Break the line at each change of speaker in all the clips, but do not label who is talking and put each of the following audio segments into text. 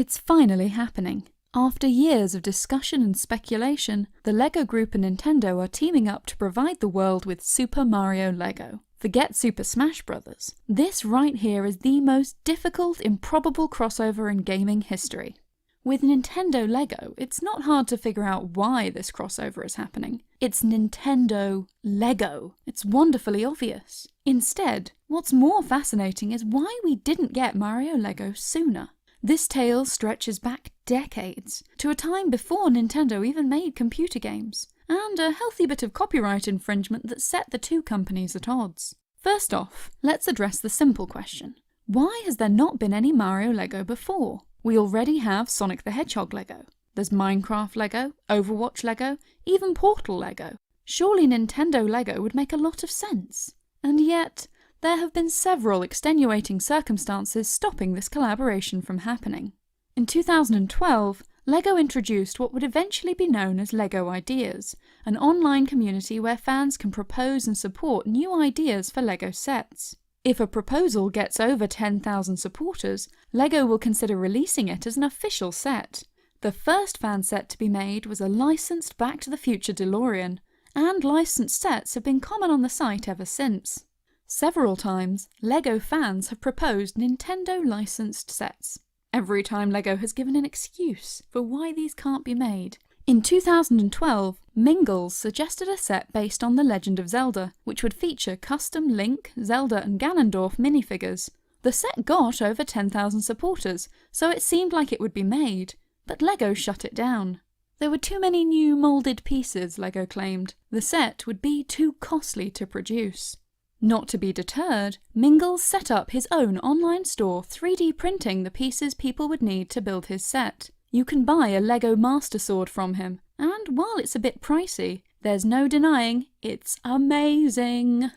It's finally happening. After years of discussion and speculation, the LEGO Group and Nintendo are teaming up to provide the world with Super Mario LEGO. Forget Super Smash Bros. This right here is the most difficult, improbable crossover in gaming history. With Nintendo LEGO, it's not hard to figure out why this crossover is happening. It's Nintendo LEGO. It's wonderfully obvious. Instead, what's more fascinating is why we didn't get Mario LEGO sooner. This tale stretches back decades, to a time before Nintendo even made computer games, and a healthy bit of copyright infringement that set the two companies at odds. First off, let's address the simple question. Why has there not been any Mario LEGO before? We already have Sonic the Hedgehog LEGO. There's Minecraft LEGO, Overwatch LEGO, even Portal LEGO. Surely Nintendo LEGO would make a lot of sense. And yet, there have been several extenuating circumstances stopping this collaboration from happening. In 2012, LEGO introduced what would eventually be known as LEGO Ideas, an online community where fans can propose and support new ideas for LEGO sets. If a proposal gets over 10,000 supporters, LEGO will consider releasing it as an official set. The first fan set to be made was a licensed Back to the Future DeLorean, and licensed sets have been common on the site ever since. Several times, LEGO fans have proposed Nintendo-licensed sets. Every time LEGO has given an excuse for why these can't be made. In 2012, Mingles suggested a set based on The Legend of Zelda, which would feature custom Link, Zelda and Ganondorf minifigures. The set got over 10,000 supporters, so it seemed like it would be made, but LEGO shut it down. There were too many new moulded pieces, LEGO claimed. The set would be too costly to produce. Not to be deterred, Mingles set up his own online store 3D printing the pieces people would need to build his set. You can buy a LEGO Master Sword from him, and while it's a bit pricey, there's no denying it's amazing.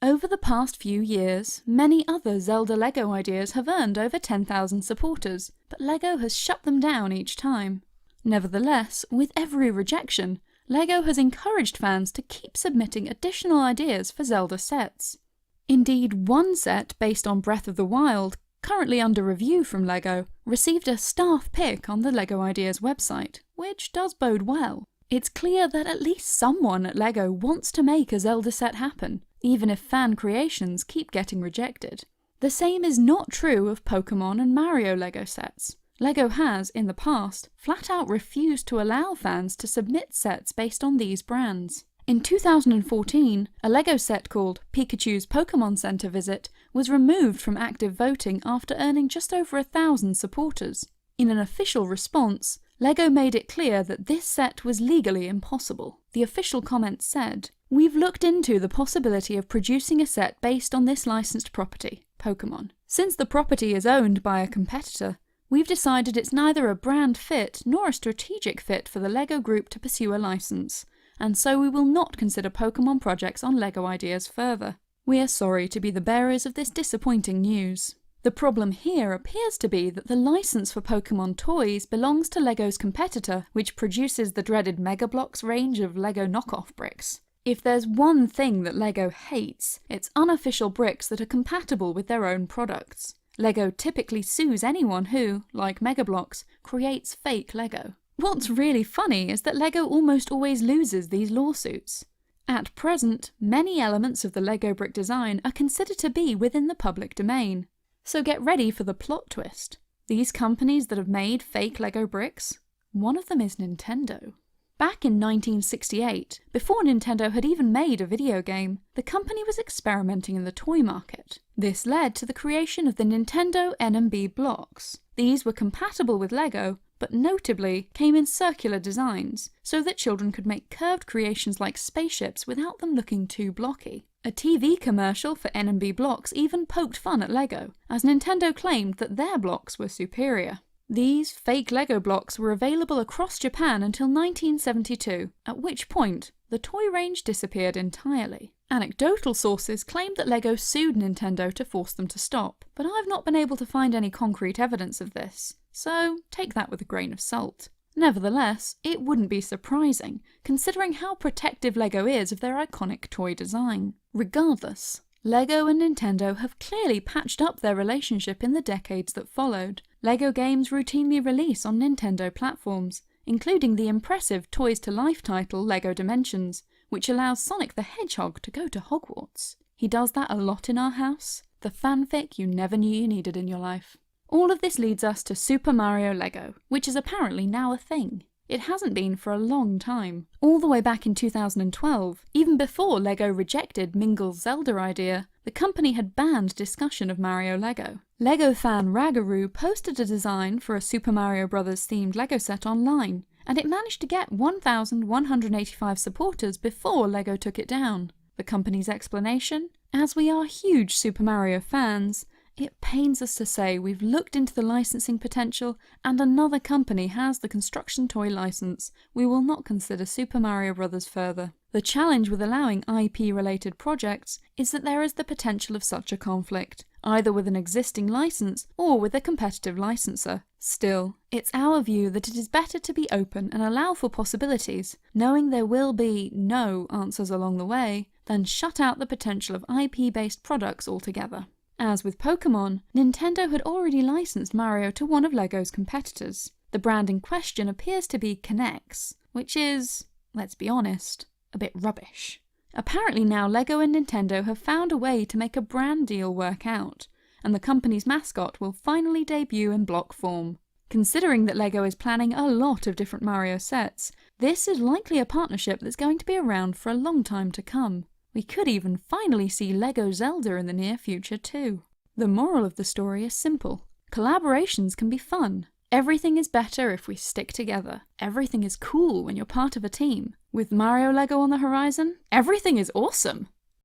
Over the past few years, many other Zelda LEGO ideas have earned over 10,000 supporters, but LEGO has shut them down each time. Nevertheless, with every rejection, LEGO has encouraged fans to keep submitting additional ideas for Zelda sets. Indeed, one set based on Breath of the Wild, currently under review from LEGO, received a staff pick on the LEGO Ideas website, which does bode well. It's clear that at least someone at LEGO wants to make a Zelda set happen, even if fan creations keep getting rejected. The same is not true of Pokémon and Mario LEGO sets. LEGO has, in the past, flat out refused to allow fans to submit sets based on these brands. In 2014, a LEGO set called Pikachu's Pokémon Center Visit was removed from active voting after earning just over 1,000 supporters. In an official response, LEGO made it clear that this set was legally impossible. The official comment said, "We've looked into the possibility of producing a set based on this licensed property, Pokémon. Since the property is owned by a competitor, we've decided it's neither a brand fit nor a strategic fit for the LEGO Group to pursue a license, and so we will not consider Pokémon projects on LEGO Ideas further. We are sorry to be the bearers of this disappointing news." The problem here appears to be that the license for Pokémon toys belongs to LEGO's competitor, which produces the dreaded Mega Bloks range of LEGO knockoff bricks. If there's one thing that LEGO hates, it's unofficial bricks that are compatible with their own products. LEGO typically sues anyone who, like Mega Bloks, creates fake LEGO. What's really funny is that LEGO almost always loses these lawsuits. At present, many elements of the LEGO brick design are considered to be within the public domain. So get ready for the plot twist. These companies that have made fake LEGO bricks, one of them is Nintendo. Back in 1968, before Nintendo had even made a video game, the company was experimenting in the toy market. This led to the creation of the Nintendo NMB blocks. These were compatible with LEGO, but notably came in circular designs, so that children could make curved creations like spaceships without them looking too blocky. A TV commercial for NMB blocks even poked fun at LEGO, as Nintendo claimed that their blocks were superior. These fake LEGO blocks were available across Japan until 1972, at which point the toy range disappeared entirely. Anecdotal sources claimed that LEGO sued Nintendo to force them to stop, but I've not been able to find any concrete evidence of this, so take that with a grain of salt. Nevertheless, it wouldn't be surprising, considering how protective LEGO is of their iconic toy design. Regardless, LEGO and Nintendo have clearly patched up their relationship in the decades that followed, LEGO games routinely release on Nintendo platforms, including the impressive Toys to Life title LEGO Dimensions, which allows Sonic the Hedgehog to go to Hogwarts. He does that a lot in our house. The fanfic you never knew you needed in your life. All of this leads us to Super Mario LEGO, which is apparently now a thing. It hasn't been for a long time. All the way back in 2012, even before LEGO rejected Mingle's Zelda idea, the company had banned discussion of Mario LEGO. LEGO fan Ragaroo posted a design for a Super Mario Bros. Themed LEGO set online, and it managed to get 1,185 supporters before LEGO took it down. The company's explanation? As we are huge Super Mario fans, it pains us to say we've looked into the licensing potential and another company has the construction toy license. We will not consider Super Mario Bros. Further. The challenge with allowing IP-related projects is that there is the potential of such a conflict, either with an existing license or with a competitive licensor. Still, it's our view that it is better to be open and allow for possibilities, knowing there will be no answers along the way, than shut out the potential of IP-based products altogether. As with Pokémon, Nintendo had already licensed Mario to one of LEGO's competitors. The brand in question appears to be K'NEX, which is, let's be honest, a bit rubbish. Apparently now LEGO and Nintendo have found a way to make a brand deal work out, and the company's mascot will finally debut in block form. Considering that LEGO is planning a lot of different Mario sets, this is likely a partnership that's going to be around for a long time to come. We could even finally see LEGO Zelda in the near future too. The moral of the story is simple. Collaborations can be fun. Everything is better if we stick together. Everything is cool when you're part of a team. With Mario LEGO on the horizon, everything is awesome!